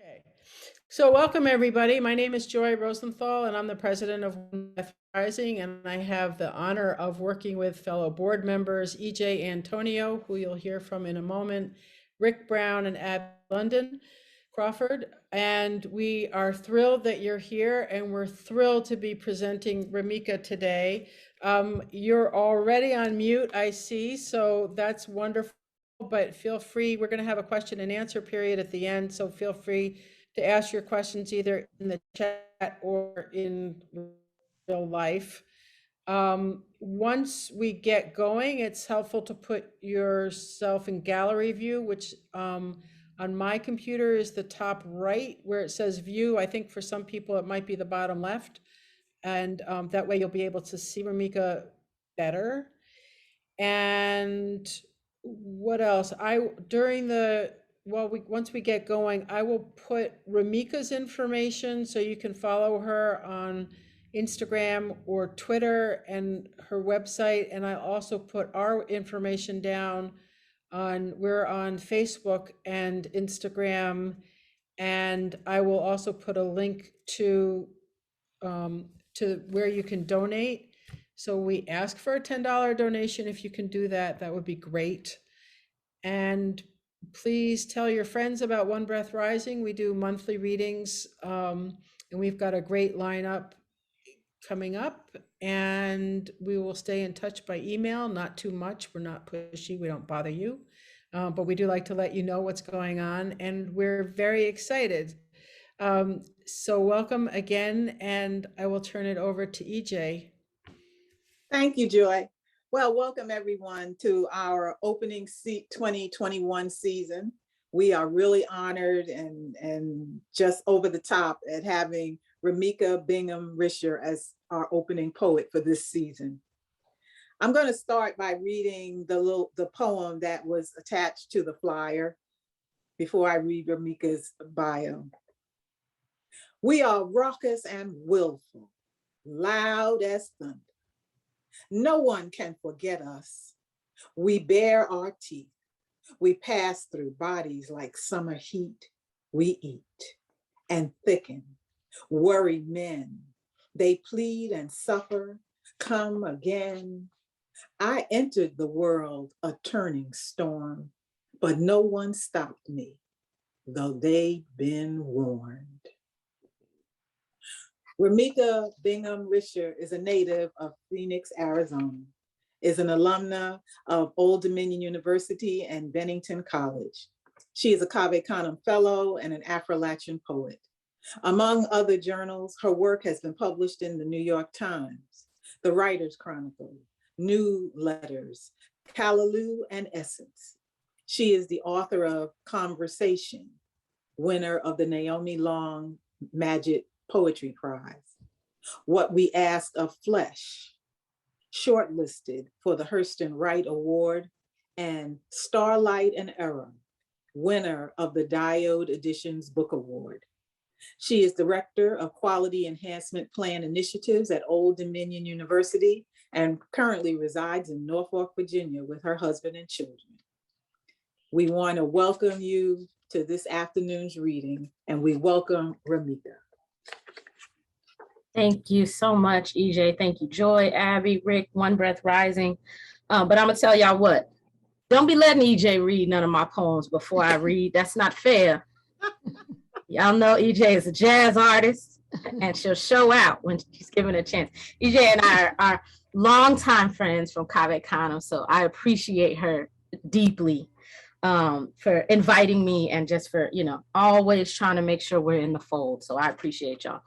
Okay, so welcome everybody. My name is Joy Rosenthal and I'm the president of One Rising, and I have the honor of working with fellow board members EJ Antonio, who you'll hear from in a moment, Rick Brown and Abby London Crawford, and we are thrilled that you're here and we're thrilled to be presenting Remica today. You're already on mute, I see, so that's wonderful. But feel free, we're going to have a question and answer period at the end, so feel free to ask your questions either in the chat or in real life. Once we get going, it's helpful to put yourself in gallery view, which on my computer is the top right where it says view. I think for some people it might be the bottom left, and that way you'll be able to see Remica better. And what else? Once we get going, I will put Remica's information so you can follow her on Instagram or Twitter and her website. And I also put our information down we're on Facebook and Instagram. And I will also put a link to where you can donate. So we ask for a $10 donation. If you can do that, that would be great. And please tell your friends about One Breath Rising. We do monthly readings, and we've got a great lineup coming up, and we will stay in touch by email, not too much. We're not pushy, we don't bother you, but we do like to let you know what's going on, and we're very excited. So welcome again, and I will turn it over to EJ. Thank you, Joy. Well, welcome everyone to our opening 2021 season. We are really honored and just over the top at having Remica Bingham-Risher as our opening poet for this season. I'm going to start by reading the poem that was attached to the flyer before I read Remica's bio. We are raucous and willful, loud as thunder. No one can forget us. We bare our teeth. We pass through bodies like summer heat. We eat and thicken, worry men. They plead and suffer, come again. I entered the world a turning storm, but no one stopped me, though they'd been warned. Remica Bingham-Risher is a native of Phoenix, Arizona, is an alumna of Old Dominion University and Bennington College. She is a Cave Canem Fellow and an Affrilachian Poet. Among other journals, her work has been published in the New York Times, the Writer's Chronicle, New Letters, Callaloo and Essence. She is the author of Conversation, winner of the Naomi Long Madgett Poetry Prize. What We Ask of Flesh, shortlisted for the Hurston Wright Award, and Starlight and Error, winner of the Diode Editions Book Award. She is Director of Quality Enhancement Plan Initiatives at Old Dominion University and currently resides in Norfolk, Virginia with her husband and children. We want to welcome you to this afternoon's reading, and we welcome Remica. Thank you so much, EJ. Thank you, Joy, Abby, Rick, One Breath Rising. But I'm gonna tell y'all what, don't be letting EJ read none of my poems before I read. That's not fair. Y'all know EJ is a jazz artist and she'll show out when she's given a chance. EJ and I are longtime friends from Cave Canem, so I appreciate her deeply for inviting me and just for, always trying to make sure we're in the fold. So I appreciate y'all.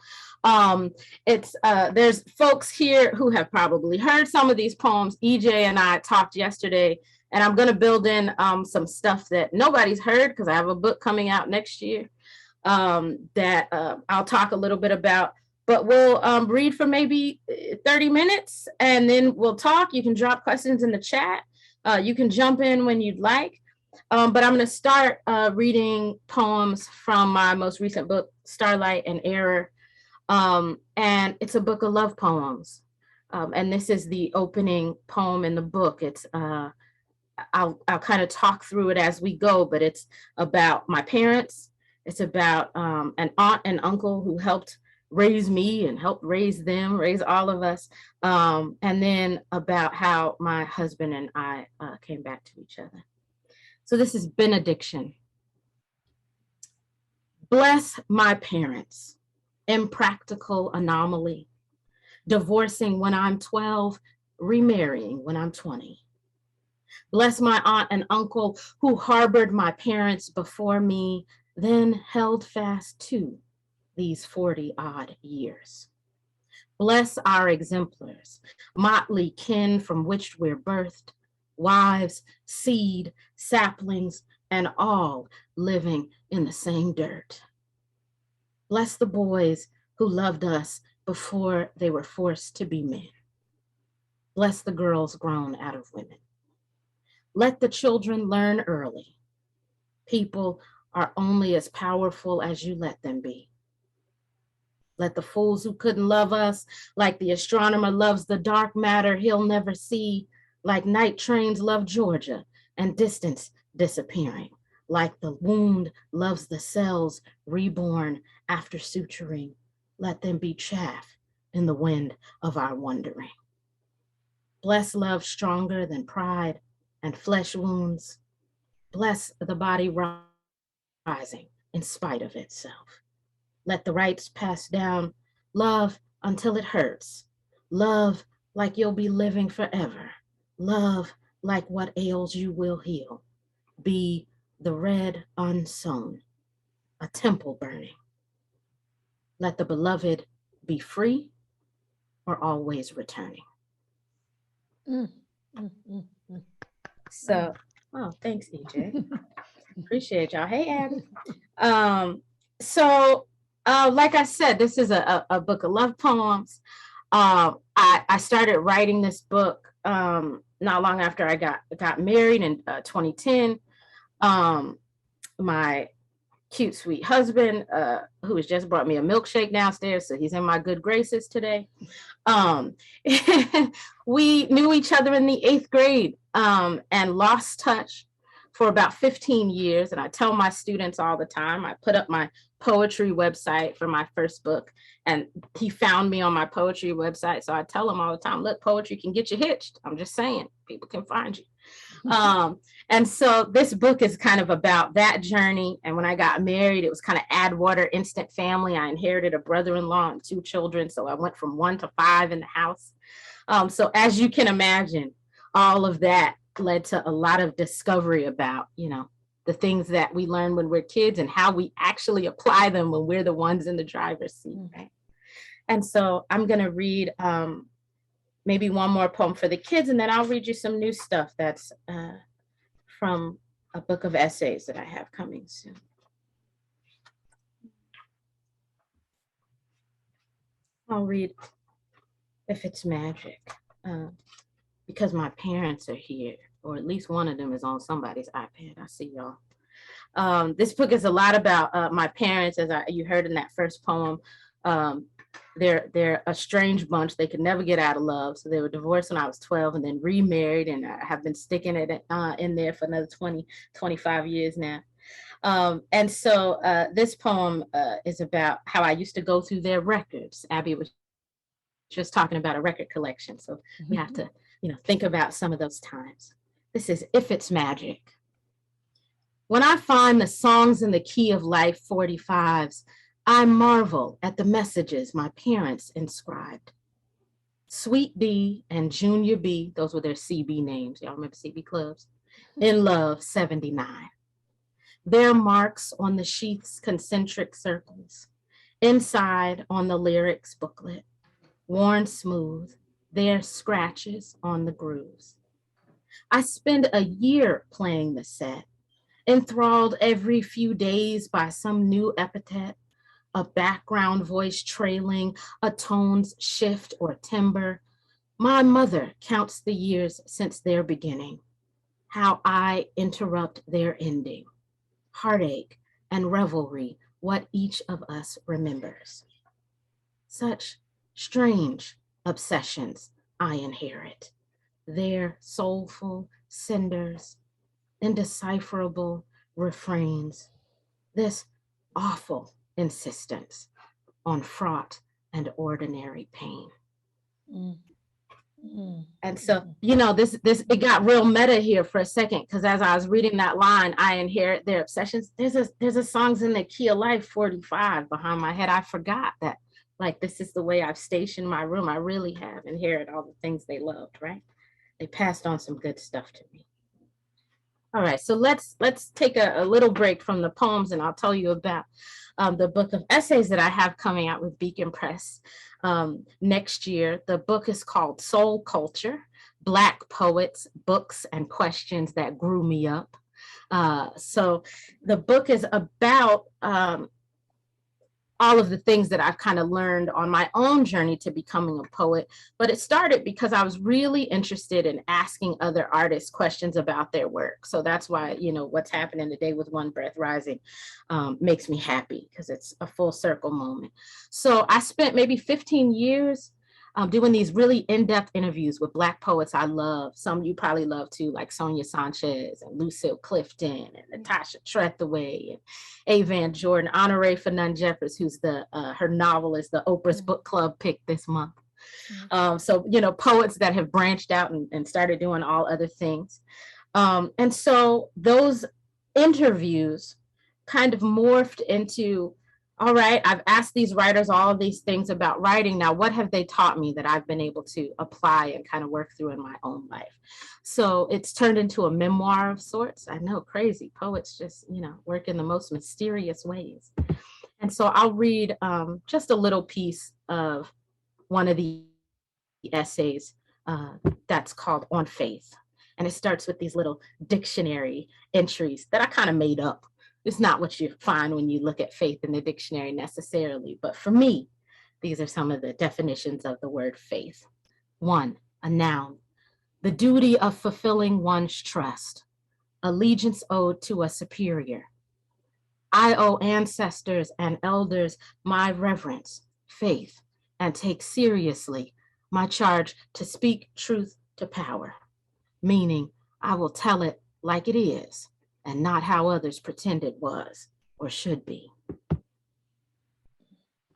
There's folks here who have probably heard some of these poems. EJ and I talked yesterday, and I'm going to build in some stuff that nobody's heard because I have a book coming out next year that I'll talk a little bit about. But we'll read for maybe 30 minutes and then we'll talk. You can drop questions in the chat. You can jump in when you'd like. But I'm going to start reading poems from my most recent book, Starlight and Error. And it's a book of love poems. And this is the opening poem in the book. It's I'll kind of talk through it as we go, but it's about my parents It's about an aunt and uncle who helped raise me and helped raise them, raise all of us. And then about how my husband and I came back to each other. So this is benediction. Bless my parents, impractical anomaly, divorcing when I'm 12, remarrying when I'm 20. Bless my aunt and uncle who harbored my parents before me, then held fast to these 40-odd years. Bless our exemplars, motley kin from which we're birthed, wives, seed, saplings, and all living in the same dirt. Bless the boys who loved us before they were forced to be men. Bless the girls grown out of women. Let the children learn early. People are only as powerful as you let them be. Let the fools who couldn't love us, like the astronomer loves the dark matter he'll never see, like night trains love Georgia and distance disappearing, like the wound loves the cells reborn after suturing. Let them be chaff in the wind of our wandering. Bless love stronger than pride and flesh wounds. Bless the body rising in spite of itself. Let the rights pass down, love until it hurts. Love like you'll be living forever. Love like what ails you will heal. Be the red unsown, a temple burning. Let the beloved be free or always returning. So, oh, thanks, EJ. Appreciate y'all. Hey, Abby. Like I said, this is a book of love poems. I started writing this book not long after I got married in 2010. My cute, sweet husband, who has just brought me a milkshake downstairs, so he's in my good graces today. We knew each other in the 8th grade and lost touch for about 15 years. And I tell my students all the time, I put up my poetry website for my first book, and he found me on my poetry website. So I tell him all the time, look, poetry can get you hitched. I'm just saying, people can find you. And so this book is kind of about that journey. And when I got married, it was kind of add water, instant family. I inherited a brother-in-law and 2 children. So I went from 1 to 5 in the house. So as you can imagine, all of that led to a lot of discovery about, the things that we learn when we're kids and how we actually apply them when we're the ones in the driver's seat, right? And so I'm going to read maybe one more poem for the kids, and then I'll read you some new stuff that's from a book of essays that I have coming soon. I'll read If It's Magic, because my parents are here, or at least one of them is on somebody's iPad. I see y'all. This book is a lot about my parents, as you heard in that first poem. They're a strange bunch. They could never get out of love. So they were divorced when I was 12 and then remarried, and I have been sticking it in there for another 25 years now. And so this poem is about how I used to go through their records. Abby was just talking about a record collection. So we have to, think about some of those times. This is If It's Magic. When I find the songs in the key of life 45s, I marvel at the messages my parents inscribed. Sweet B and Junior B, those were their CB names. Y'all remember CB clubs? In Love, 79. Their marks on the sheath's concentric circles. Inside on the lyrics booklet, worn smooth, their scratches on the grooves. I spend a year playing the set, enthralled every few days by some new epithet, a background voice trailing, a tone's shift or timbre. My mother counts the years since their beginning, how I interrupt their ending, heartache and revelry, what each of us remembers. Such strange obsessions I inherit, their soulful cinders, indecipherable refrains, this awful insistence on fraught and ordinary pain. And so, you know, it got real meta here for a second, because as I was reading that line, I inherit their obsessions. There's a songs in the key of life 45 behind my head. I forgot that, like, this is the way I've stationed my room. I really have inherited all the things they loved, right? They passed on some good stuff to me. All right, so let's take a little break from the poems, and I'll tell you about the book of essays that I have coming out with Beacon Press next year. The book is called Soul Culture: Black Poets, Books, and Questions That Grew Me Up. So the book is about all of the things that I've kind of learned on my own journey to becoming a poet. But it started because I was really interested in asking other artists questions about their work. So that's why, you know, what's happening today with One Breath Rising makes me happy, because it's a full circle moment. So I spent maybe 15 years doing these really in-depth interviews with Black poets I love. Some you probably love too, like Sonia Sanchez and Lucille Clifton and Natasha Trethewey and A. Van Jordan, Honoré Fanon Jeffers, who's her novel is the Oprah's Book Club pick this month. So, you know, poets that have branched out and started doing all other things. And so those interviews kind of morphed into, all right, I've asked these writers all of these things about writing. Now, what have they taught me that I've been able to apply and kind of work through in my own life? So it's turned into a memoir of sorts. I know, crazy. Poets just, you know, work in the most mysterious ways. And so I'll read just a little piece of one of the essays that's called On Faith. And it starts with these little dictionary entries that I kind of made up. It's not what you find when you look at faith in the dictionary necessarily, but for me, these are some of the definitions of the word faith. 1, a noun, the duty of fulfilling one's trust, allegiance owed to a superior. I owe ancestors and elders my reverence, faith, and take seriously my charge to speak truth to power, meaning I will tell it like it is, and not how others pretend it was or should be.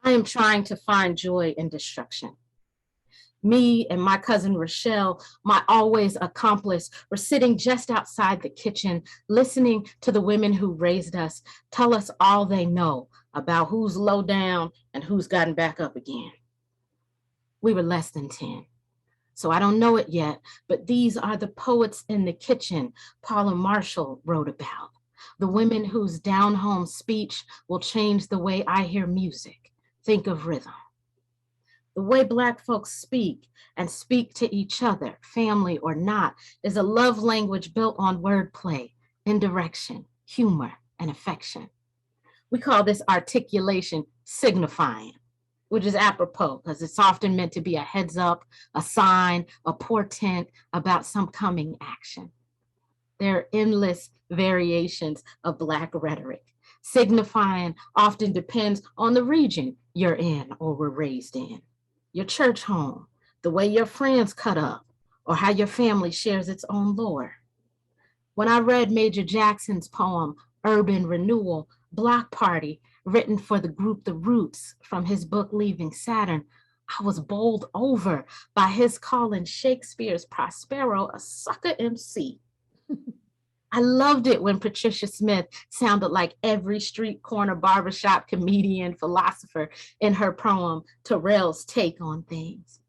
I am trying to find joy in destruction. Me and my cousin Rochelle, my always accomplice, were sitting just outside the kitchen, listening to the women who raised us tell us all they know about who's low down and who's gotten back up again. We were less than 10. So I don't know it yet, but these are the poets in the kitchen Paula Marshall wrote about. The women whose down-home speech will change the way I hear music. Think of rhythm. The way Black folks speak and speak to each other, family or not, is a love language built on wordplay, indirection, humor, and affection. We call this articulation signifying, which is apropos because it's often meant to be a heads up, a sign, a portent about some coming action. There are endless variations of Black rhetoric. Signifying often depends on the region you're in or were raised in, your church home, the way your friends cut up, or how your family shares its own lore. When I read Major Jackson's poem, Urban Renewal, Block Party, written for the group The Roots from his book Leaving Saturn, I was bowled over by his calling Shakespeare's Prospero a sucker MC. I loved it when Patricia Smith sounded like every street corner barbershop comedian philosopher in her poem Terrell's Take on Things.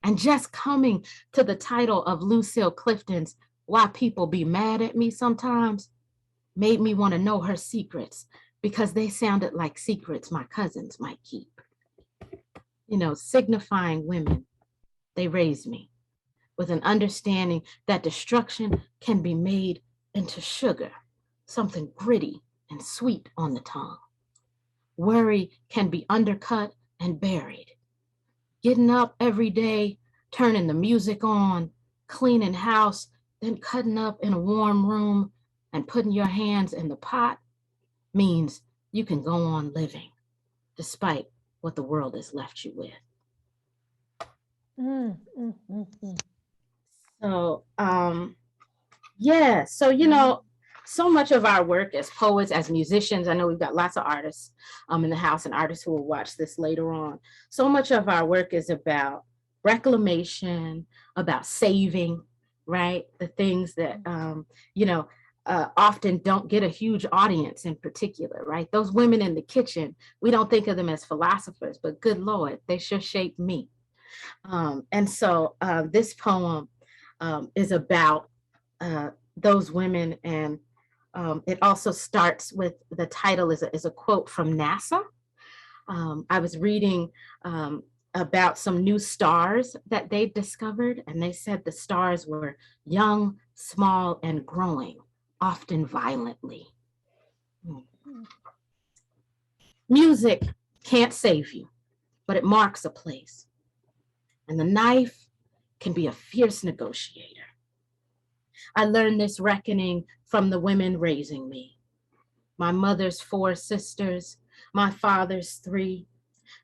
And just coming to the title of Lucille Clifton's Why People Be Mad at Me Sometimes made me want to know her secrets, because they sounded like secrets my cousins might keep. You know, signifying women, they raised me with an understanding that destruction can be made into sugar, something gritty and sweet on the tongue. Worry can be undercut and buried. Getting up every day, turning the music on, cleaning house, then cutting up in a warm room and putting your hands in the pot means you can go on living despite what the world has left you with. So, yeah, so, you know, so much of our work as poets, as musicians, I know we've got lots of artists in the house and artists who will watch this later on. So much of our work is about reclamation, about saving, right? The things that, often don't get a huge audience in particular, right? Those women in the kitchen, we don't think of them as philosophers, but good Lord, they sure shaped me. And so this poem is about those women, and it also starts with, the title is a quote from NASA. I was reading about some new stars that they discovered, and they said the stars were young, small, and growing, often violently. Music can't save you, but it marks a place. And the knife can be a fierce negotiator. I learned this reckoning from the women raising me. My mother's 4 sisters, my father's 3,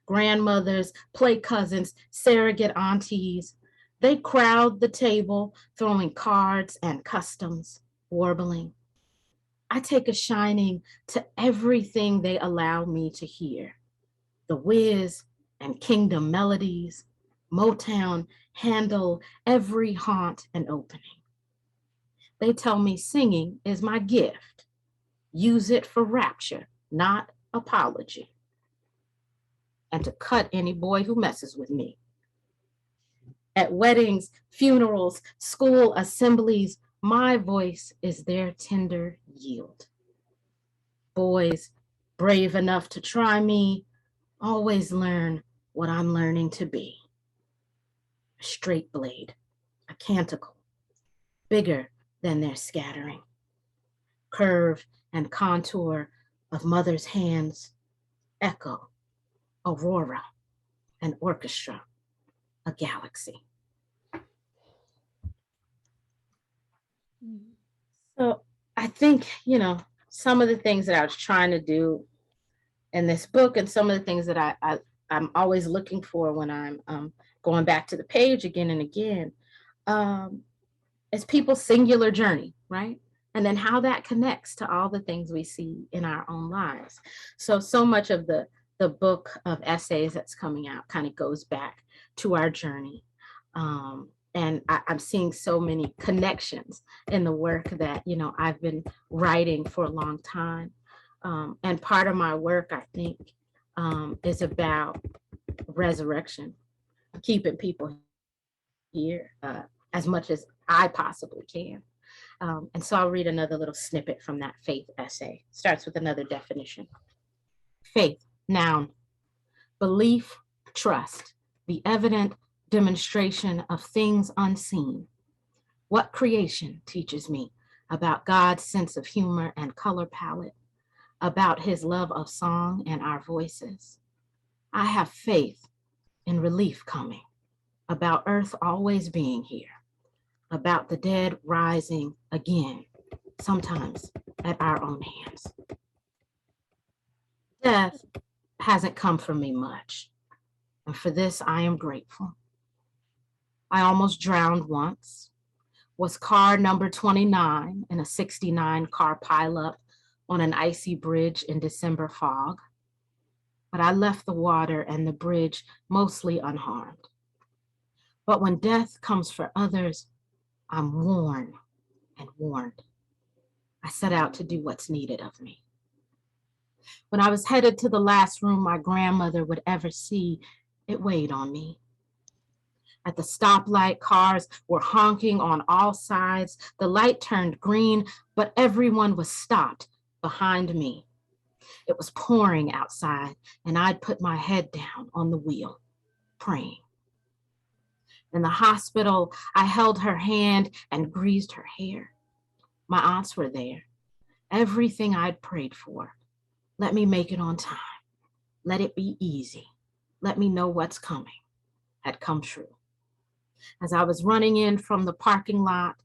grandmothers, play cousins, surrogate aunties. They crowd the table, throwing cards and customs, warbling. I take a shining to everything they allow me to hear. The whiz and kingdom melodies, Motown, handle every haunt and opening. They tell me singing is my gift. Use it for rapture, not apology. And to cut any boy who messes with me. At weddings, funerals, school assemblies, my voice is their tender yield. Boys brave enough to try me always learn what I'm learning to be. A straight blade, a canticle, bigger than their scattering. Curve and contour of mother's hands, echo, aurora, an orchestra, a galaxy. So I think, some of the things that I was trying to do in this book, and some of the things that I'm always looking for when I'm going back to the page again and again, is people's singular journey, right? And then how that connects to all the things we see in our own lives. So much of the book of essays that's coming out kind of goes back to our journey. And I'm seeing so many connections in the work that, I've been writing for a long time. And part of my work, I think, is about resurrection, keeping people here as much as I possibly can. And so I'll read another little snippet from that faith essay. Starts with another definition. Faith, noun, belief, trust, the evident demonstration of things unseen. What creation teaches me about God's sense of humor and color palette, about his love of song and our voices. I have faith in relief coming, about earth always being here, about the dead rising again, sometimes at our own hands. Death hasn't come for me much, and for this I am grateful. I almost drowned once, was car number 29 in a 69 car pileup on an icy bridge in December fog, but I left the water and the bridge mostly unharmed. But when death comes for others, I'm worn and warned. I set out to do what's needed of me. When I was headed to the last room my grandmother would ever see, it weighed on me. At the stoplight, cars were honking on all sides. The light turned green, but everyone was stopped behind me. It was pouring outside, and I'd put my head down on the wheel, praying. In the hospital, I held her hand and greased her hair. My aunts were there. Everything I'd prayed for. Let me make it on time. Let it be easy. Let me know what's coming, had come true. As I was running in from the parking lot,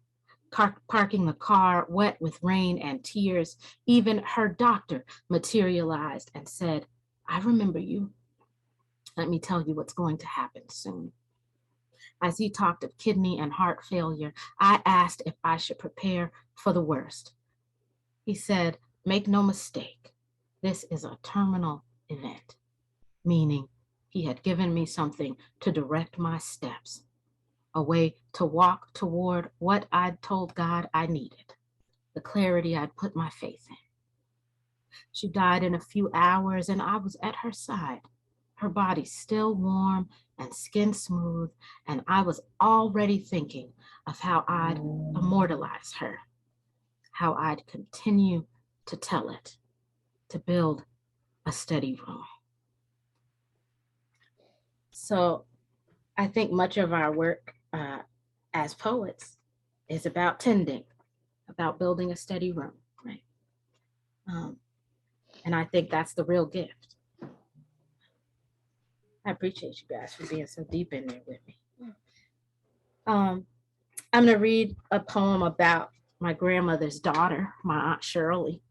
parking the car wet with rain and tears, even her doctor materialized and said, I remember you. Let me tell you what's going to happen soon. As he talked of kidney and heart failure, I asked if I should prepare for the worst. He said, make no mistake, this is a terminal event, meaning he had given me something to direct my steps, a way to walk toward what I'd told God I needed, the clarity I'd put my faith in. She died in a few hours and I was at her side, her body still warm and skin smooth, and I was already thinking of how I'd immortalize her, how I'd continue to tell it, to build a steady room. So I think much of our work as poets is about tending, about building a steady room, right? And I think that's the real gift. I appreciate you guys for being so deep in there with me. I'm gonna read a poem about my grandmother's daughter, my Aunt Shirley.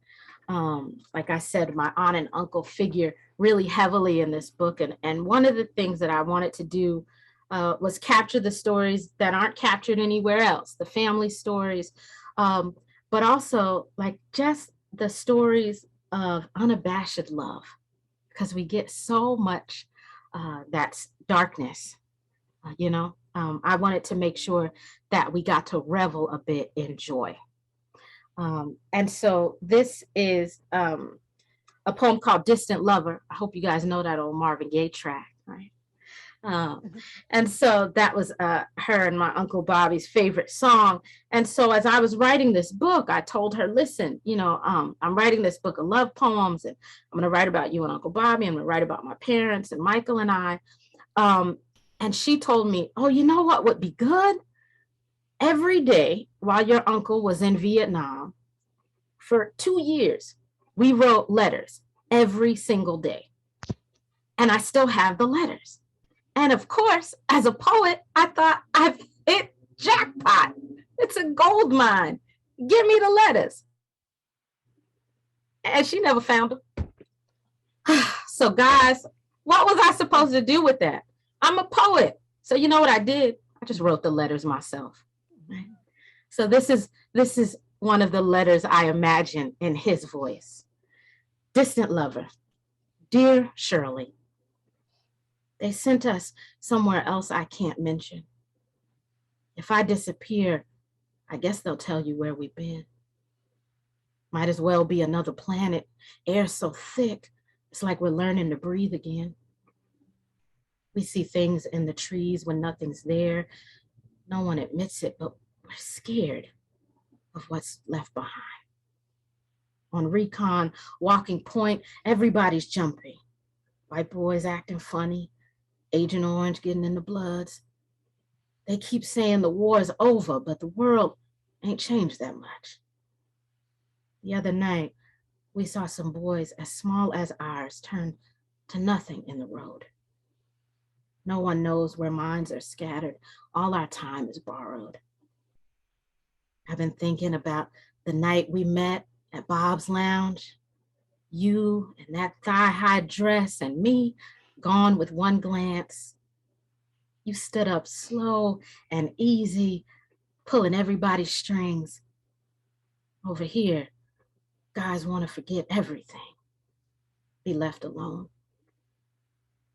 Like I said, my aunt and uncle figure really heavily in this book. And one of the things that I wanted to do was capture the stories that aren't captured anywhere else, the family stories, but also like just the stories of unabashed love, because we get so much that's darkness, you know. I wanted to make sure that we got to revel a bit in joy. And so this is a poem called Distant Lover. I hope you guys know that old Marvin Gaye track, right? And so that was her and my Uncle Bobby's favorite song. And so as I was writing this book, I told her, listen, you know, I'm writing this book of love poems, and I'm gonna write about you and Uncle Bobby. I'm gonna write about my parents and Michael and I. And she told me, oh, you know what would be good? Every day while your uncle was in Vietnam, for 2 years, we wrote letters every single day. And I still have the letters. And of course, as a poet, I thought, I've hit jackpot. It's a gold mine. Give me the letters. And she never found them. So guys, what was I supposed to do with that? I'm a poet. So you know what I did? I just wrote the letters myself. Right? So this is one of the letters I imagine in his voice. Distant lover, dear Shirley, they sent us somewhere else I can't mention. If I disappear, I guess they'll tell you where we've been. Might as well be another planet, air so thick, it's like we're learning to breathe again. We see things in the trees when nothing's there. No one admits it, but we're scared of what's left behind. On recon, walking point, everybody's jumping. White boys acting funny, Agent Orange getting in the bloods. They keep saying the war's over, but the world ain't changed that much. The other night, we saw some boys as small as ours turn to nothing in the road. No one knows where minds are scattered. All our time is borrowed. I've been thinking about the night we met at Bob's Lounge. You and that thigh-high dress and me gone with one glance. You stood up slow and easy, pulling everybody's strings. Over here, guys want to forget everything, be left alone.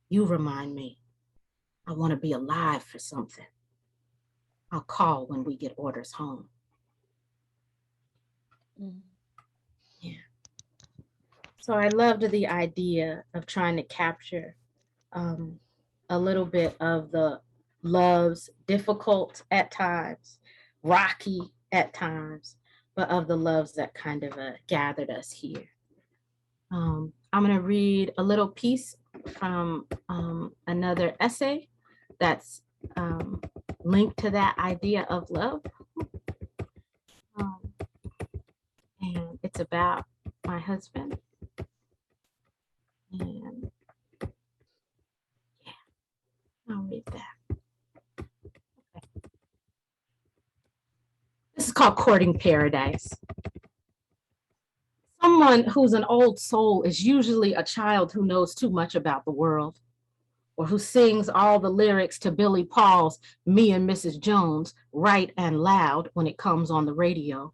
You remind me, I want to be alive for something. I'll call when we get orders home. Yeah. So I loved the idea of trying to capture a little bit of the loves, difficult at times, rocky at times, but of the loves that kind of gathered us here. I'm going to read a little piece from another essay that's linked to that idea of love. And it's about my husband. And yeah, I'll read that. Okay. This is called Courting Paradise. Someone who's an old soul is usually a child who knows too much about the world, or who sings all the lyrics to Billy Paul's Me and Mrs. Jones right and loud when it comes on the radio.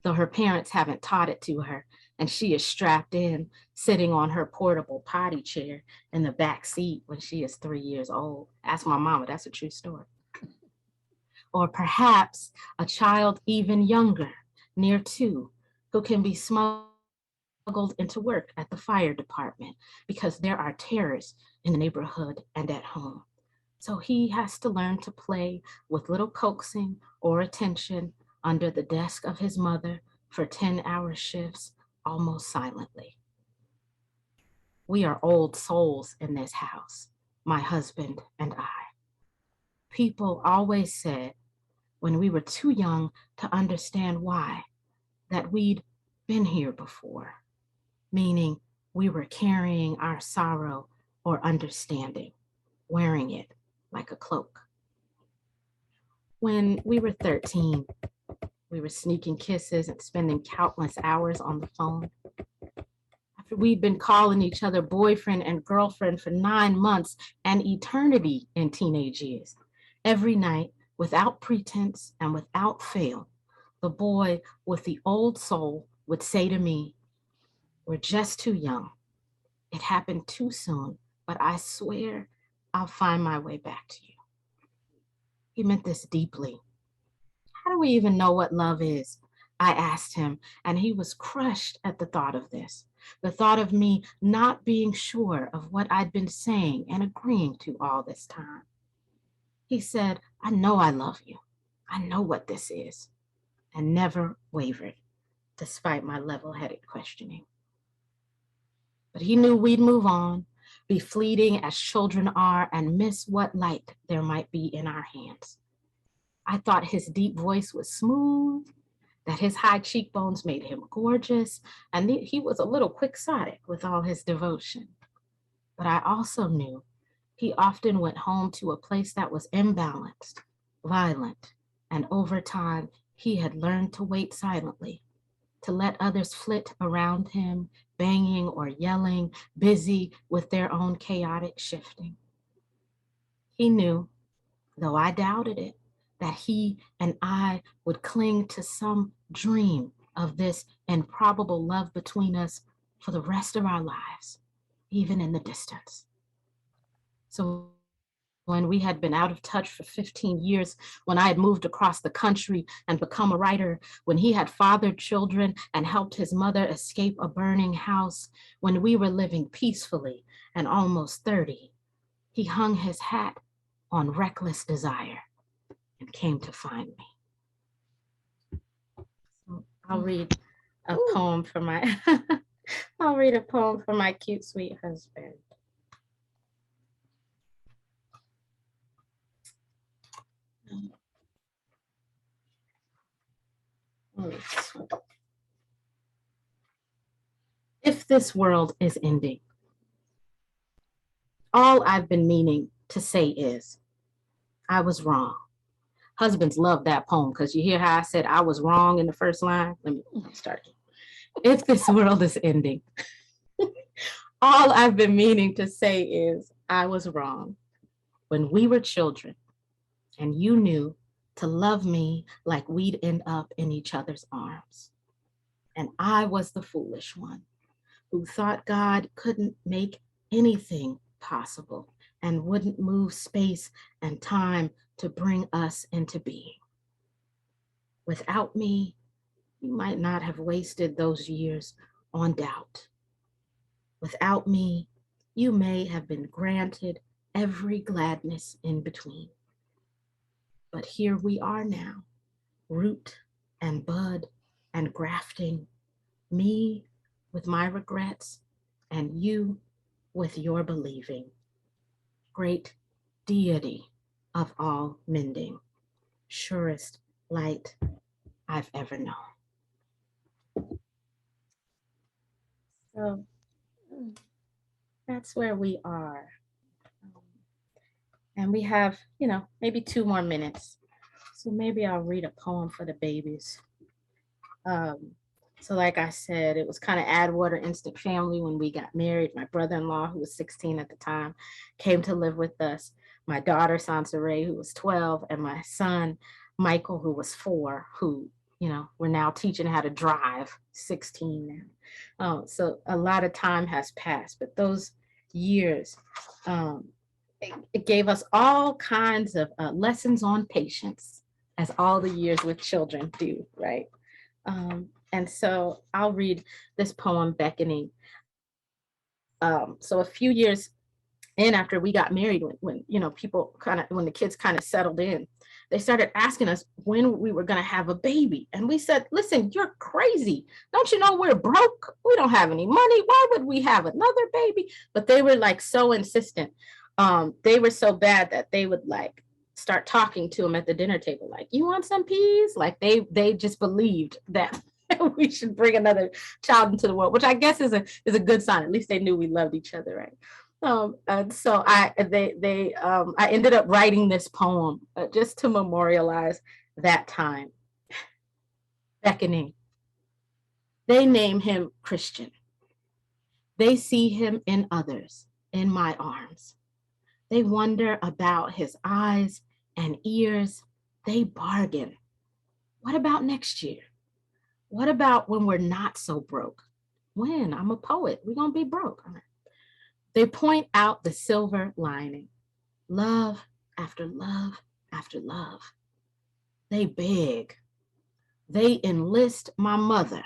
though her parents haven't taught it to her, and she is strapped in, sitting on her portable potty chair in the back seat when she is 3 years old. Ask my mama, that's a true story. Or perhaps a child even younger, near 2, who can be smuggled into work at the fire department because there are terrorists in the neighborhood and at home. So he has to learn to play with little coaxing or attention under the desk of his mother for 10-hour shifts, almost silently. We are old souls in this house, my husband and I. People always said, when we were too young to understand why, that we'd been here before, meaning we were carrying our sorrow or understanding, wearing it like a cloak. When we were 13, we were sneaking kisses and spending countless hours on the phone. After we'd been calling each other boyfriend and girlfriend for 9 months, an eternity in teenage years, every night, without pretense and without fail, the boy with the old soul would say to me, "We're just too young. It happened too soon, but I swear I'll find my way back to you." He meant this deeply. How do we even know what love is? I asked him, and he was crushed at the thought of this, the thought of me not being sure of what I'd been saying and agreeing to all this time. He said, "I know I love you. I know what this is," and never wavered, despite my level-headed questioning. But he knew we'd move on, be fleeting as children are, and miss what light there might be in our hands. I thought his deep voice was smooth, that his high cheekbones made him gorgeous, and he was a little quixotic with all his devotion. But I also knew he often went home to a place that was imbalanced, violent, and over time, he had learned to wait silently, to let others flit around him, banging or yelling, busy with their own chaotic shifting. He knew, though I doubted it, that he and I would cling to some dream of this improbable love between us for the rest of our lives, even in the distance. So when we had been out of touch for 15 years, when I had moved across the country and become a writer, when he had fathered children and helped his mother escape a burning house, when we were living peacefully and almost 30, he hung his hat on reckless desire and came to find me. So I'll read a poem for my, I'll read a poem for my cute, sweet husband. If this world is ending, all I've been meaning to say is, I was wrong. Husbands love that poem because you hear how I said I was wrong in the first line. Let me start again. If this world is ending, all I've been meaning to say is, I was wrong. When we were children and you knew to love me like we'd end up in each other's arms. And I was the foolish one who thought God couldn't make anything possible and wouldn't move space and time to bring us into being. Without me, you might not have wasted those years on doubt. Without me, you may have been granted every gladness in between. But here we are now, root and bud and grafting, me with my regrets and you with your believing. Great deity of all mending, surest light I've ever known. So that's where we are. And we have, maybe 2 more minutes. So maybe I'll read a poem for the babies. So like I said, it was kind of Adwater instant family when we got married. My brother-in-law, who was 16 at the time, came to live with us. My daughter, Sansa Ray, who was 12, and my son, Michael, who was 4, who, we're now teaching how to drive, 16 now. So a lot of time has passed, but those years, it gave us all kinds of lessons on patience, as all the years with children do, right? And so I'll read this poem, Beckoning. So a few years in after we got married, when when the kids kind of settled in, they started asking us when we were going to have a baby. And we said, listen, you're crazy. Don't you know we're broke? We don't have any money. Why would we have another baby? But they were like so insistent. They were so bad that they would like start talking to them at the dinner table, like, you want some peas? Like they just believed that we should bring another child into the world, which I guess is a good sign. At least they knew we loved each other, right? And so I ended up writing this poem just to memorialize that time. Beckoning. They name him Christian. They see him in others, in my arms. They wonder about his eyes and ears. They bargain. What about next year? What about when we're not so broke? When? I'm a poet. We're going to be broke. They point out the silver lining. Love after love after love. They beg. They enlist my mother.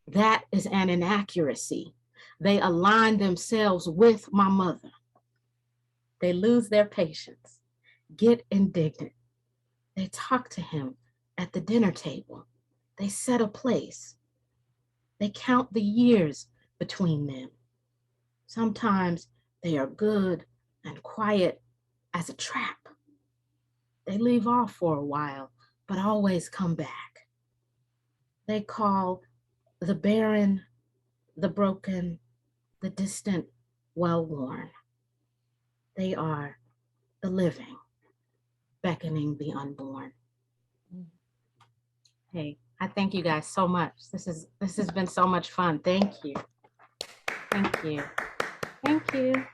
That is an inaccuracy. They align themselves with my mother. They lose their patience, get indignant. They talk to him at the dinner table. They set a place. They count the years between them. Sometimes they are good and quiet as a trap. They leave off for a while, but always come back. They call the barren, the broken, the distant, well-worn. They are the living, beckoning the unborn. Hey, I thank you guys so much. This has been so much fun. Thank you. Thank you. Thank you.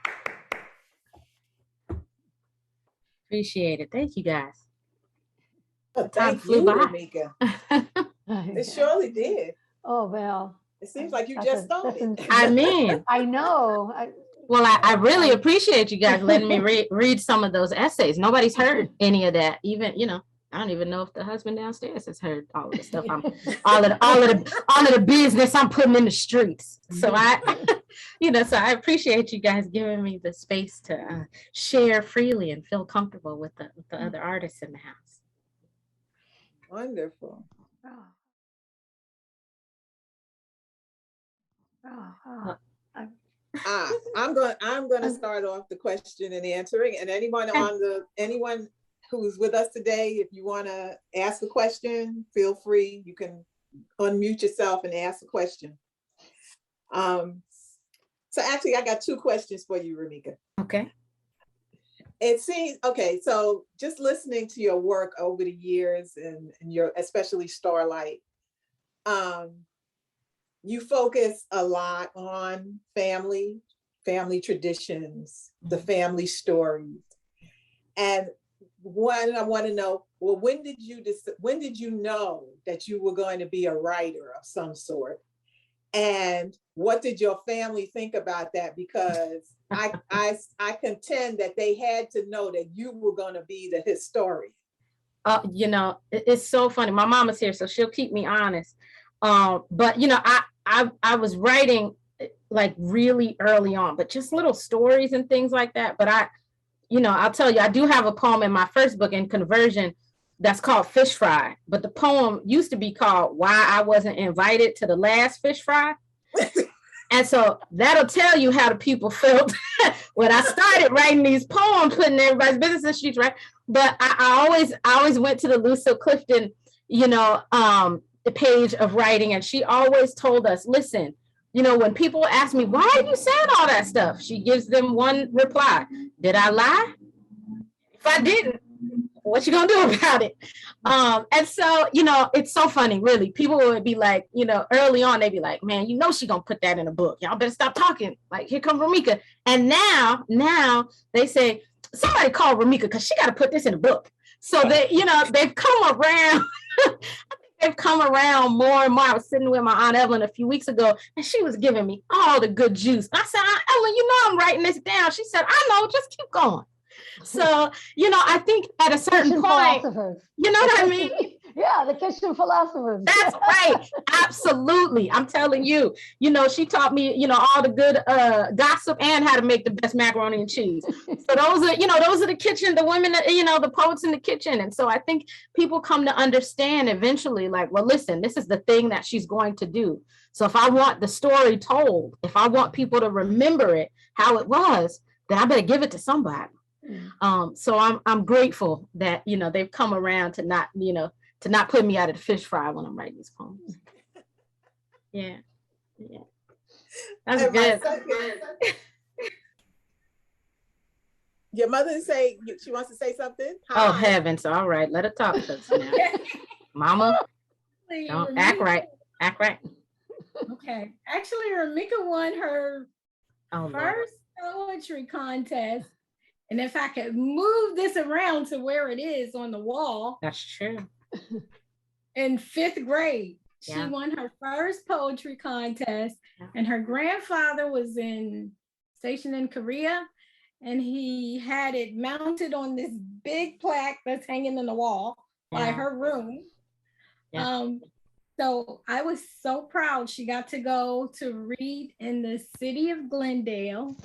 Appreciate it. Thank you guys. Well, Time thank flew you, by. Remica. It surely did. Oh, well. It seems like you that's just a- started. that's I mean, I know. well, I really appreciate you guys letting me read some of those essays. Nobody's heard any of that. Even, I don't even know if the husband downstairs has heard all of the stuff. All of the business I'm putting in the streets. So so I appreciate you guys giving me the space to share freely and feel comfortable with the other artists in the house. Wonderful. I'm going to start off the question and answering, and anyone who's with us today, if you want to ask a question, feel free. You can unmute yourself and ask a question. So actually, I got two questions for you, Remica. Okay. It seems, okay, so just listening to your work over the years and your, especially Starlight, you focus a lot on family traditions, the family stories. And one, I want to know, well, when did you know that you were going to be a writer of some sort? And what did your family think about that? Because I contend that they had to know that you were going to be the historian. It's so funny. My mama's here, so she'll keep me honest. But I was writing like really early on, but just little stories and things like that. But I'll tell you, I do have a poem in my first book, in Conversion, that's called Fish Fry. But the poem used to be called Why I Wasn't Invited to the Last Fish Fry. And so that'll tell you how the people felt when I started writing these poems, putting everybody's business in the streets, right? But I always went to the Lucille Clifton, the page of writing, and she always told us, listen, when people ask me, why are you saying all that stuff? She gives them one reply. Did I lie? If I didn't, what you gonna do about it? And so, it's so funny, really. People would be like, early on, they'd be like, man, she gonna put that in a book. Y'all better stop talking. Like, here comes Remica. And now they say, somebody call Remica because she got to put this in a book. So they, they've come around. I think they've come around more and more. I was sitting with my Aunt Evelyn a few weeks ago, and she was giving me all the good juice. I said, Aunt Evelyn, you know I'm writing this down. She said, I know, just keep going. So, I think at a certain point, you know what I mean? Yeah, the kitchen philosophers. That's right. Absolutely. I'm telling you, she taught me, all the good gossip and how to make the best macaroni and cheese. So those are the kitchen, the women, the poets in the kitchen. And so I think people come to understand eventually, like, well, listen, this is the thing that she's going to do. So if I want the story told, if I want people to remember it, how it was, then I better give it to somebody. So I'm grateful that, they've come around to not put me out of the fish fry when I'm writing these poems. Yeah. That's good. Your mother say she wants to say something? Hi. Oh heavens! All right, let her talk to us now. Mama, don't act right. Act right. Okay. Actually, Remica won her first poetry contest. And if I could move this around to where it is on the wall. That's true. In 5th grade, she won her first poetry contest, and her grandfather was stationed in Korea, and he had it mounted on this big plaque that's hanging in the wall by her room. So I was so proud. She got to go to read in the city of Glendale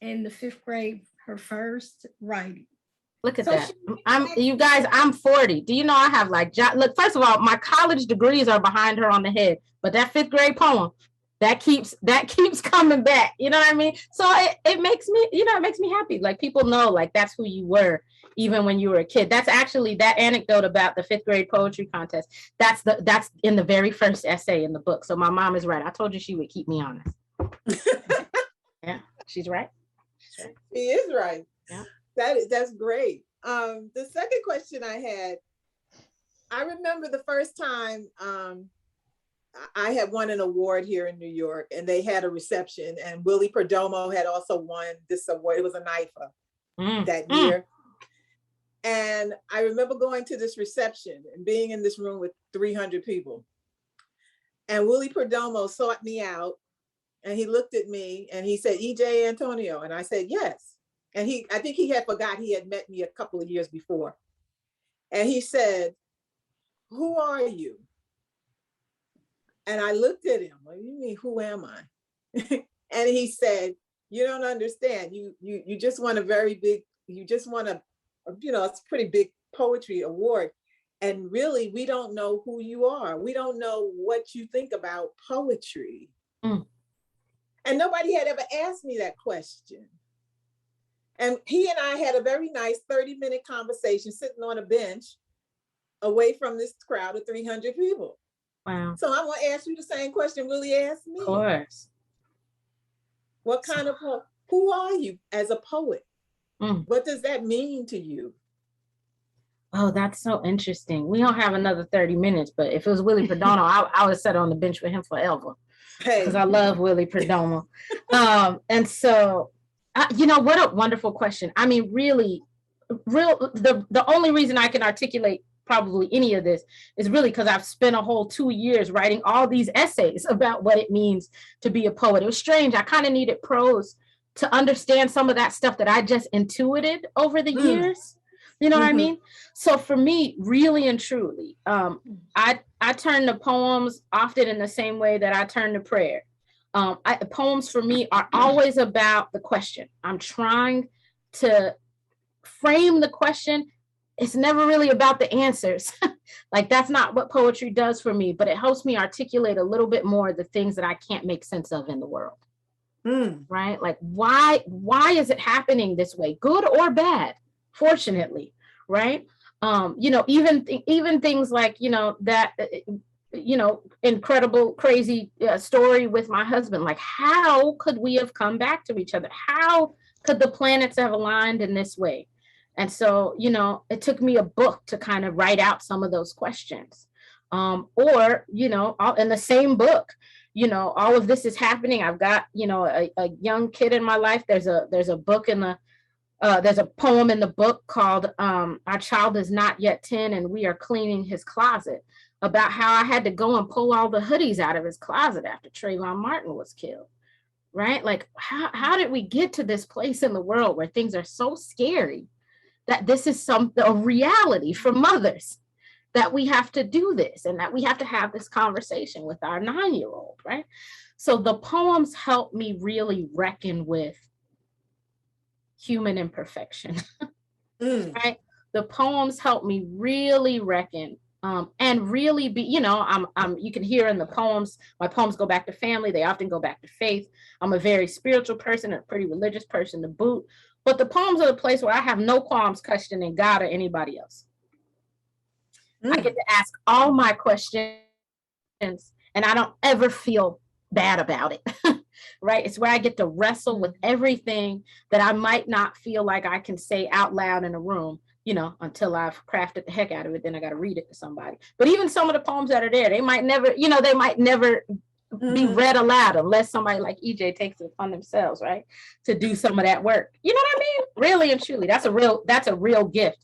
in the 5th grade, her first writing. Look at that. I'm 40. Do you know I have look, first of all, my college degrees are behind her on the head, but that 5th grade poem, that keeps coming back. You know what I mean? So it makes me, it makes me happy. Like, people know, like, that's who you were even when you were a kid. That's actually that anecdote about the 5th grade poetry contest. That's in the very first essay in the book. So my mom is right. I told you she would keep me honest. Yeah, she's right. She is right. Yeah. That's great. The second question I had, I remember the first time I had won an award here in New York, and they had a reception, and Willie Perdomo had also won this award. It was a NIFA that year. And I remember going to this reception and being in this room with 300 people. And Willie Perdomo sought me out, and he looked at me and he said, E.J. Antonio. And I said, yes. And I think he had forgot he had met me a couple of years before. And he said, who are you? And I looked at him. What do you mean, who am I? And he said, you don't understand. You just won a very big, it's a pretty big poetry award. And really, we don't know who you are. We don't know what you think about poetry. And nobody had ever asked me that question. And he and I had a very nice 30-minute conversation sitting on a bench away from this crowd of 300 people. Wow. So I'm going to ask you the same question Willie asked me. Of course. What kind of who are you as a poet? What does that mean to you? Oh, that's so interesting. We don't have another 30 minutes, but if it was Willie Perdomo, I would have sat on the bench with him forever. Because I love Willie Perdomo. And so, what a wonderful question. I mean, really, the only reason I can articulate probably any of this is really because I've spent a whole 2 years writing all these essays about what it means to be a poet. It was strange. I kind of needed prose to understand some of that stuff that I just intuited over the years. You know what I mean? So for me, really and truly, I turn to poems often in the same way that I turn to prayer. Poems for me are always about the question. I'm trying to frame the question. It's never really about the answers. Like, that's not what poetry does for me, but it helps me articulate a little bit more the things that I can't make sense of in the world. Right? Like, why is it happening this way? Good or bad, fortunately, right? Even things like, that, incredible, crazy story with my husband. Like, how could we have come back to each other? How could the planets have aligned in this way? And so, it took me a book to kind of write out some of those questions. Or, in the same book, all of this is happening. I've got, a young kid in my life. There's a book in There's a poem in the book called Our Child Is Not Yet 10 and We Are Cleaning His Closet, about how I had to go and pull all the hoodies out of his closet after Trayvon Martin was killed, right? Like, how did we get to this place in the world where things are so scary that this is a reality for mothers, that we have to do this and that we have to have this conversation with our 9-year-old, right? So the poems help me really reckon with human imperfection, right? The poems help me really reckon and really be, you know, you can hear in the poems, my poems go back to family. They often go back to faith. I'm a very spiritual person, a pretty religious person to boot. But the poems are the place where I have no qualms questioning God or anybody else. I get to ask all my questions and I don't ever feel bad about it, right? It's where I get to wrestle with everything that I might not feel like I can say out loud in a room, you know, until I've crafted the heck out of it. Then I got to read it to somebody. But even some of the poems that are there, they might never be read aloud unless somebody like EJ takes it upon themselves, right, to do some of that work. You know what I mean? Really and truly, that's a real gift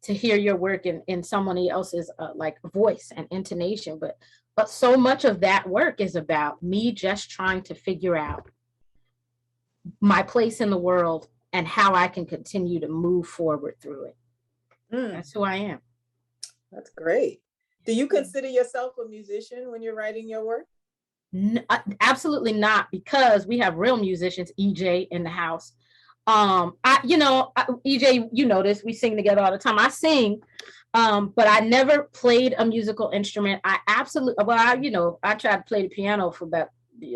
to hear your work in somebody else's like voice and intonation. But so much of that work is about me just trying to figure out my place in the world and how I can continue to move forward through it. That's who I am. That's great. Do you consider yourself a musician when you're writing your work? No, absolutely not, because we have real musicians, EJ, in the house. EJ, you know this, we sing together all the time. I sing, but I never played a musical instrument. I tried to play the piano for about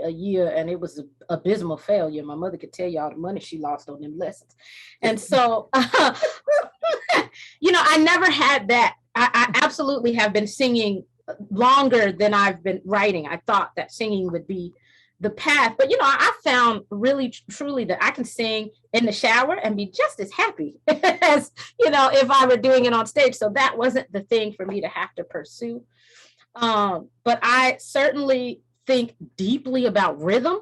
a year and it was an abysmal failure. My mother could tell you all the money she lost on them lessons. And so, I never had that. I absolutely have been singing longer than I've been writing. I thought that singing would be the path, but I found really truly that I can sing in the shower and be just as happy as if I were doing it on stage. So that wasn't the thing for me to have to pursue. But I certainly think deeply about rhythm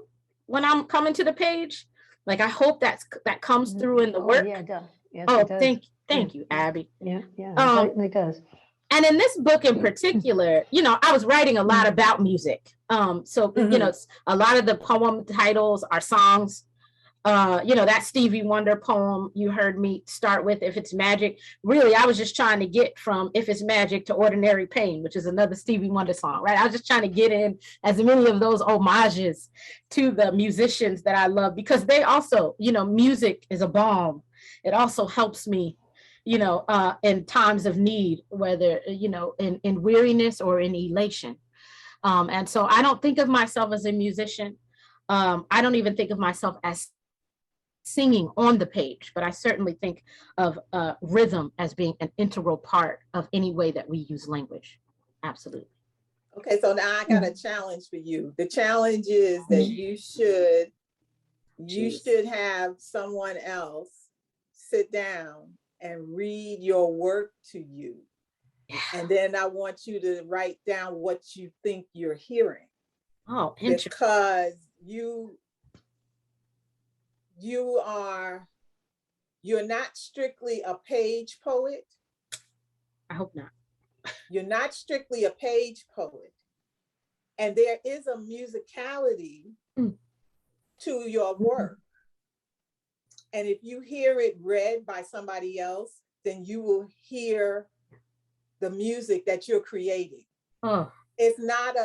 when I'm coming to the page. Like, I hope that comes through in the work. Yeah, it does. Yes, oh, it does. Thank you, Abby. Yeah, it certainly does. And in this book in particular, I was writing a lot about music. So a lot of the poem titles are songs. That Stevie Wonder poem you heard me start with, If It's Magic. Really, I was just trying to get from If It's Magic to Ordinary Pain, which is another Stevie Wonder song, right? I was just trying to get in as many of those homages to the musicians that I love, because they also, music is a balm. It also helps me, in times of need, whether, in weariness or in elation. And so I don't think of myself as a musician. I don't even think of myself as singing on the page, but I certainly think of rhythm as being an integral part of any way that we use language. Absolutely. Okay, so now I got a challenge for you. The challenge is that you should have someone else sit down and read your work to you. Yeah. And then I want you to write down what you think you're hearing. Oh, interesting. Because you're not strictly a page poet. I hope not. You're not strictly a page poet. And there is a musicality to your work. And if you hear it read by somebody else, then you will hear the music that you're creating. Oh. It's not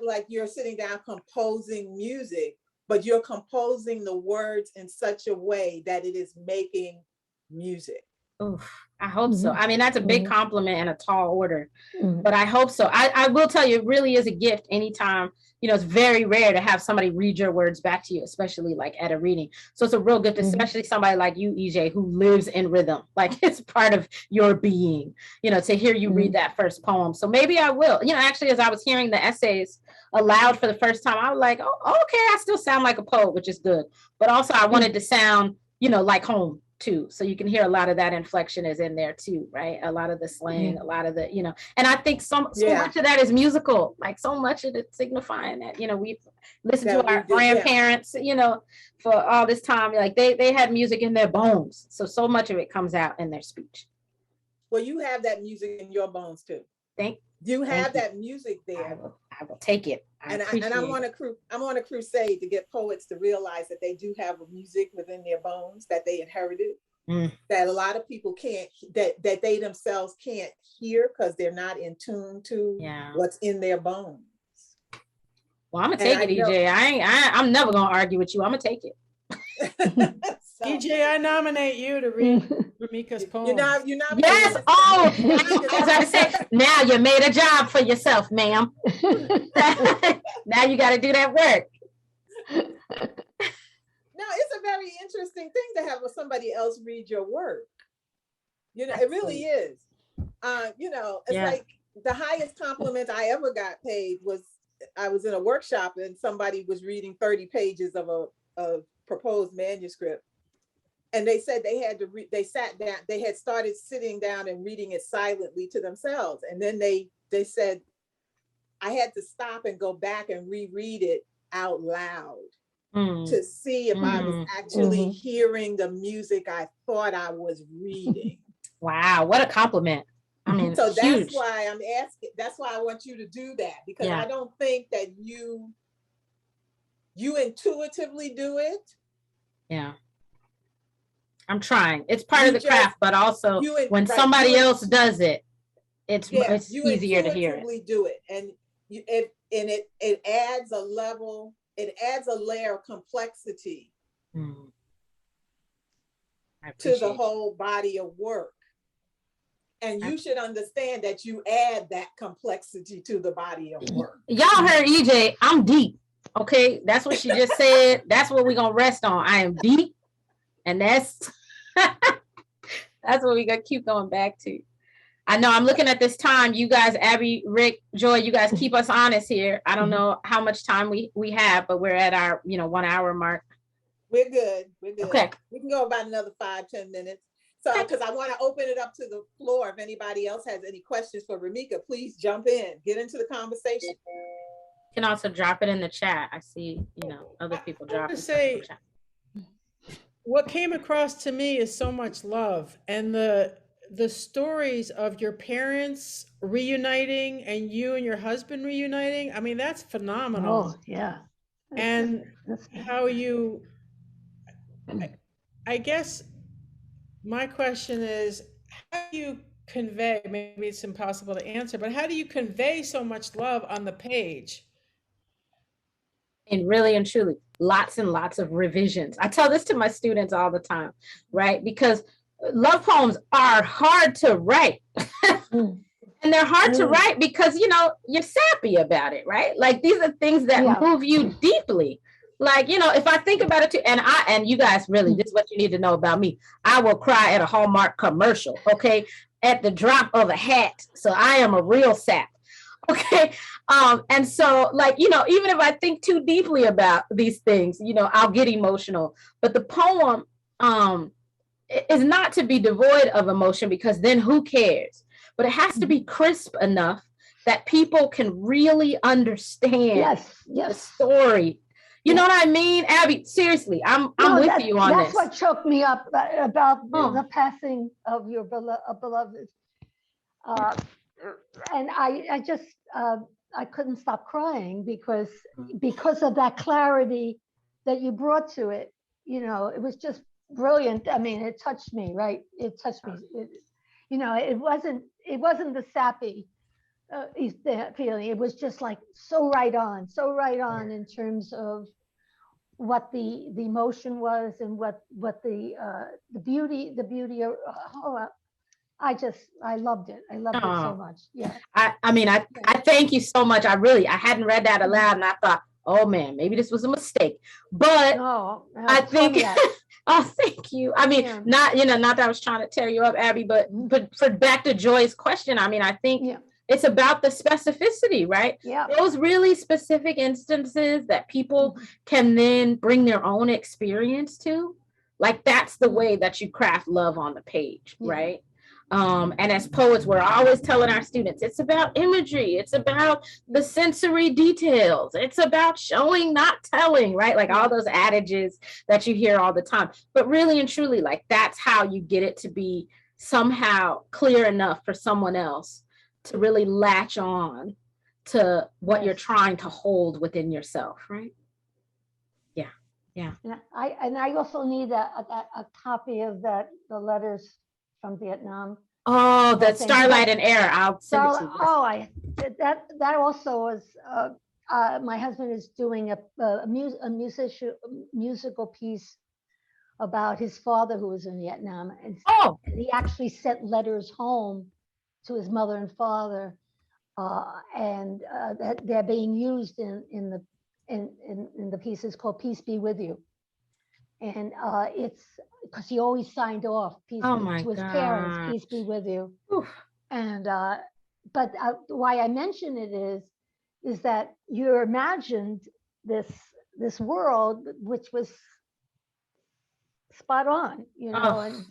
like you're sitting down composing music, but you're composing the words in such a way that it is making music. Oof, I hope so. I mean, that's a big compliment and a tall order, but I hope so. I will tell you, it really is a gift anytime, it's very rare to have somebody read your words back to you, especially like at a reading. So it's a real gift, especially somebody like you, EJ, who lives in rhythm. Like, it's part of your being, to hear you read that first poem. So maybe I will, actually, as I was hearing the essays aloud for the first time, I was like, oh, okay, I still sound like a poet, which is good. But also I wanted to sound, like home too. So you can hear a lot of that inflection is in there too, right? A lot of the slang, a lot of the, and I think so much of that is musical, like so much of it signifying that, we've listened to our grandparents, for all this time, like they had music in their bones. So much of it comes out in their speech. Well, you have that music in your bones too. You have that music there. I will take it. I'm on a crusade to get poets to realize that they do have music within their bones that they inherited, that a lot of people can't, that they themselves can't hear because they're not in tune to what's in their bones. Well, I'm gonna take it, EJ. I'm never gonna argue with you. I'm gonna take it. EJ, I nominate you to read Remica's poem. You're not. Yes. Oh, as I said, now you made a job for yourself, ma'am. Now you got to do that work. No, it's a very interesting thing to have somebody else read your work. It really is. It's like the highest compliment I ever got paid was I was in a workshop and somebody was reading 30 pages of a proposed manuscript. And they said they had to they sat down, they had started sitting down and reading it silently to themselves. And then they said, I had to stop and go back and reread it out loud to see if I was actually hearing the music I thought I was reading. Wow, what a compliment. I mean, so that's why I'm asking, that's why I want you to do that, because I don't think that you intuitively do it. Yeah. I'm trying. It's part of the craft, but also when somebody else does it, it's easier to hear it. You do it, and it adds a level. It adds a layer of complexity to the whole body of work. And you should understand that you add that complexity to the body of work. Y'all heard EJ. I'm deep. Okay, that's what she just said. That's what we're gonna rest on. I am deep. And that's what we got to keep going back to. I know I'm looking at this time. You guys, Abby, Rick, Joy, you guys keep us honest here. I don't know how much time we have, but we're at our 1 hour mark. We're good. Okay. We can go about another 5-10 minutes. So because I want to open it up to the floor. If anybody else has any questions for Remica, please jump in. Get into the conversation. You can also drop it in the chat. I see, other people drop it. Say, what came across to me is so much love, and the stories of your parents reuniting and you and your husband reuniting. I mean, that's phenomenal. Oh, yeah. And how you, I guess my question is, how do you convey, maybe it's impossible to answer, but how do you convey so much love on the page? And really and truly, lots and lots of revisions. I tell this to my students all the time, right? Because love poems are hard to write. And they're hard to write because, you're sappy about it, right? Like these are things that move you deeply. Like, if I think about it too, and you guys really, this is what you need to know about me. I will cry at a Hallmark commercial, okay? At the drop of a hat. So I am a real sap. Okay. And so even if I think too deeply about these things, I'll get emotional. But the poem is not to be devoid of emotion, because then who cares? But it has to be crisp enough that people can really understand the story. You know what I mean, Abby? Seriously, I'm with you on this. That's what choked me up about the passing of your beloved. And I just I couldn't stop crying because of that clarity that you brought to it. It was just brilliant. I mean, it touched me, right? It touched me. It wasn't the sappy feeling. It was just like so right on in terms of what the emotion was and what the beauty of. I loved it. I loved it so much. Yeah. I thank you so much. I hadn't read that aloud, and I thought, oh man, maybe this was a mistake. But I think, oh, thank you. I mean, not that I was trying to tear you up, Abby, but for back to Joy's question, I think it's about the specificity, right? Yeah. Those really specific instances that people can then bring their own experience to. Like that's the way that you craft love on the page, Yeah. right? And as poets, we're always telling our students, it's about imagery, it's about the sensory details, it's about showing, not telling, right? Like all those adages that you hear all the time. But really and truly, like that's how you get it to be somehow clear enough for someone else to really latch on to what you're trying to hold within yourself, right? Yeah. And I also need a copy of the letters from Vietnam. Oh, the Those things. Starlight and Air. I'll send it to you. That also was my husband is doing a musical piece about his father who was in Vietnam, and he actually sent letters home to his mother and father, and that they're being used in the piece. It's called "Peace Be With You," and it's because he always signed off "Peace to his parents, peace be with you." Oof. And but why I mention it is that you imagined this world which was spot on, and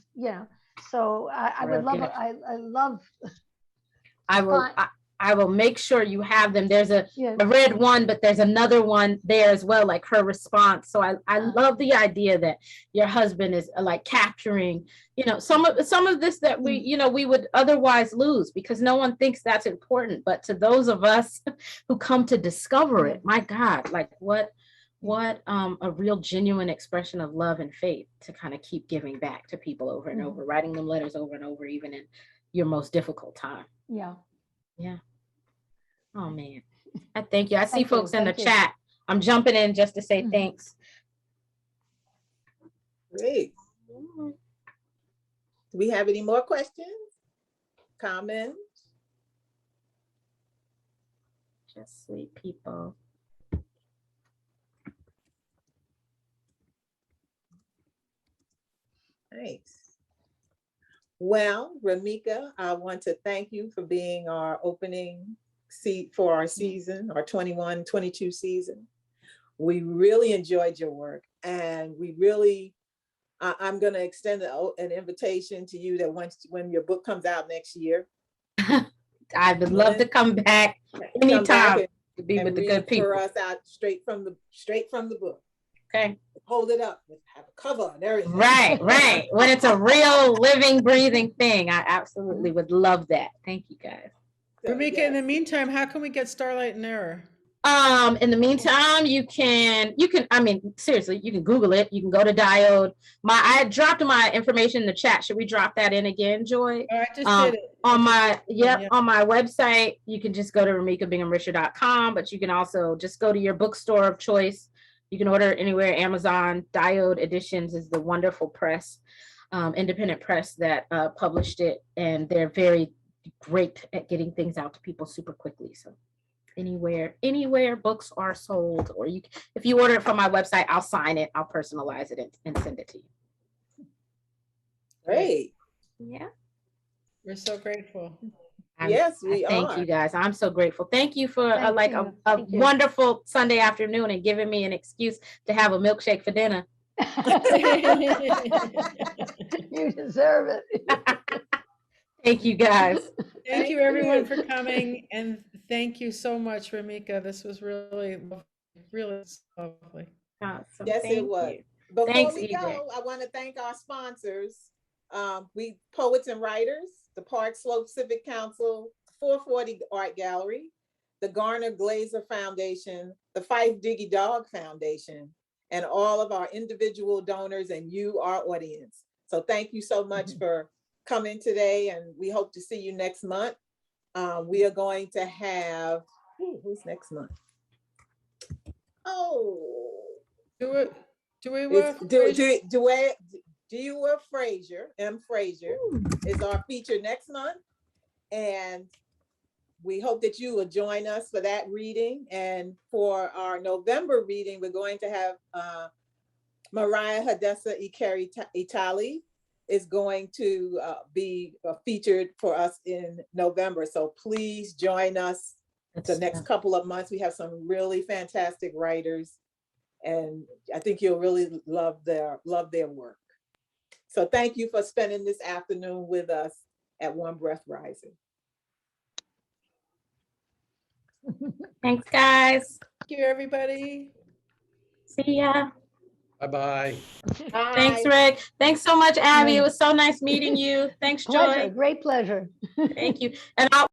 so I would love it. I love. I will make sure you have them. There's a red one, but there's another one there as well, like her response. So I love the idea that your husband is like capturing, some of this that we would otherwise lose because no one thinks that's important. But to those of us who come to discover it, my God, like what a real genuine expression of love and faith to kind of keep giving back to people over and over, writing them letters over and over, even in your most difficult time. Yeah. Oh man, I thank you. I see folks in the chat. I'm jumping in just to say thanks. Great. Do we have any more questions? Comments? Just sweet people. Thanks. Well, Remica, I want to thank you for being our opening seat for our season, our 21-22 season. We really enjoyed your work, and I'm going to extend an invitation to you that when your book comes out next year. I would love to come back anytime to be with the good people. For us out straight from the book. Okay. Hold it up, have a cover and everything. Right. When it's a real living, breathing thing, I absolutely would love that. Thank you guys. Remica, in the meantime, how can we get Starlight and Error? In the meantime, you can, I mean, seriously, you can Google it. You can go to Diode. I dropped my information in the chat. Should we drop that in again, Joy? Oh, I just did it. On my website, you can just go to remicabinghamrisher.com, but you can also just go to your bookstore of choice. You can order it anywhere, Amazon. Diode Editions is the wonderful press, independent press that published it, and they're very great at getting things out to people super quickly. So anywhere books are sold, or if you order it from my website, I'll sign it, I'll personalize it and send it to you. Great. Yeah. We're so grateful. Yes, we are. Thank you guys. I'm so grateful. Thank you for a wonderful Sunday afternoon and giving me an excuse to have a milkshake for dinner. You deserve it. Thank you guys. Thank you everyone for coming, and thank you so much, Remica. This was really lovely. Awesome. Yes, it was. Before we EJ. go, I want to thank our sponsors. We Poets and Writers, the Park Slope Civic Council, 440 Art Gallery, the Garner Glazer Foundation, the Fife Diggy Dog Foundation, and all of our individual donors and you, our audience. So thank you so much for coming today, and we hope to see you next month. We are going to have, who's next month? Dewar Frazier, M. Frazier, is our feature next month. And we hope that you will join us for that reading. And for our November reading, we're going to have Mariah Hadessa Ikeri Itali is going to be featured for us in November. So please join us the next couple of months. We have some really fantastic writers, and I think you'll really love their work. So thank you for spending this afternoon with us at One Breath Rising. Thanks, guys. Thank you, everybody. See ya. Bye-bye. Thanks, Rick. Thanks so much, Abby. It Bye. was so nice meeting you. Thanks, Pleasure, Joy. great pleasure. Thank you. And I'll